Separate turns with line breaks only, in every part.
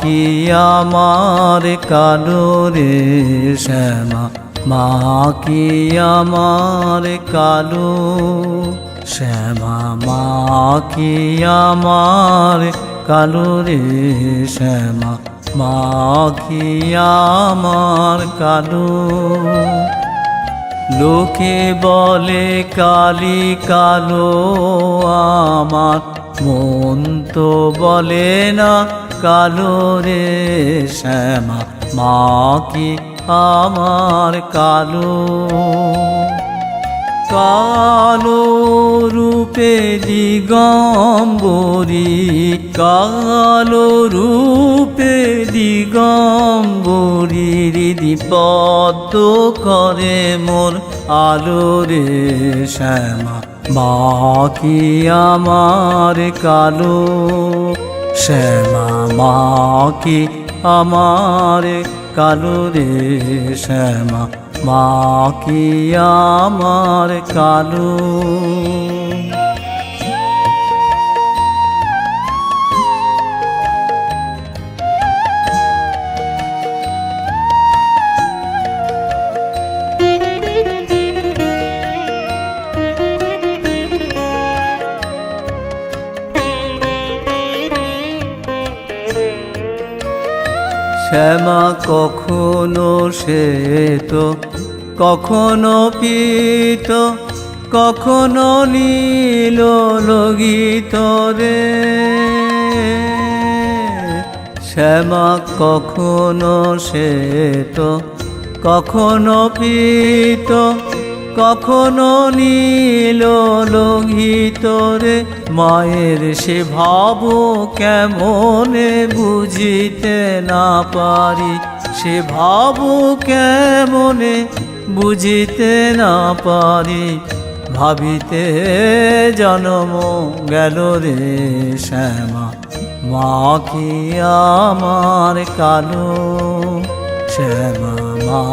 কি আমার কালো রে শ্যামা, মা কি আমার কালো। শ্যামা মা কি আমার কালো রে শ্যামা, মা কি আমার কালো। লোকে বলে কালি কালো আমার, মন তো বলে না কালো রে শ্যামা, মা কি আমার কালো। কালো রূপে দিগম্বরী, কালো রূপে দিগম্বরী, হৃদি পদ্ম করে মোর আলো রে শ্যামা, মা কি আমার কালো। শ্যামা মা কি আমার কালো রে শ্যামা, মা কি আমার কালো। শ্যামা কখনো শ্বেত, কখনো পীত, কখনো নীল লোহিত রে। শ্যামা কখনো শ্বেত, কখনো পীত, কখনো নীল লোহিত রে। মায়ের সে ভাব কেমনে বুঝিতে না পারি, সে ভাব কেমনে বুঝিতে না পারি। ভাবিতে জন্ম গেল রে শ্যামা, মা কি আমার কালো। শ্যামা মা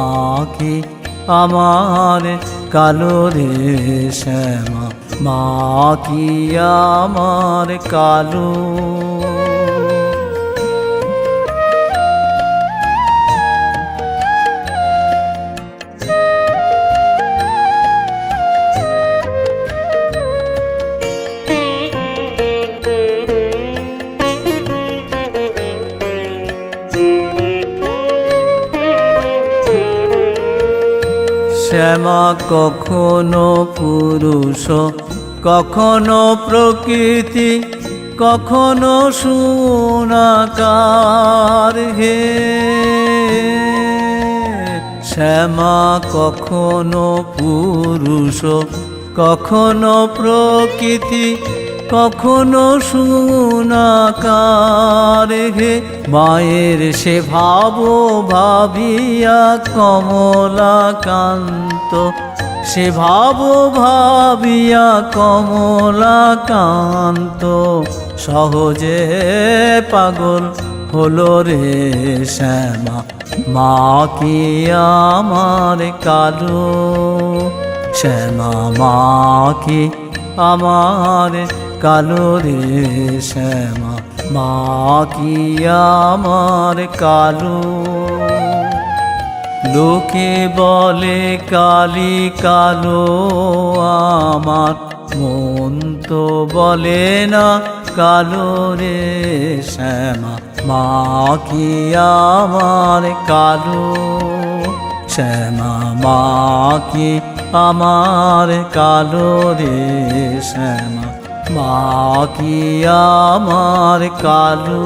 কি আমার কালো রে শ্যামা, মা কি আমার কালো। শ্যামা কখনো পুরুষ, কখনো প্রকৃতি, কখনো সোনাকার হে। শ্যামা কখনো পুরুষ, কখনো প্রকৃতি, কখনো সোনাকার হে। মায়ের সে ভাব ভাবিয়া কমলাকান্ত, সে ভাব ভাবিয়া কমলাকান্ত, সহজে পাগল হলো রে শ্যামা, মা কি আমার কালো। শ্যামা মা কি আমার কালো রে শ্যামা, মা কি আমার কালো। লোকে বলে কালি কালো আমার, মন তো বলে না কালো রে শ্যামা, মা কি আমার কালো। শ্যামা মা কি আমার কালো রে শ্যামা, মা কি আমার কালো।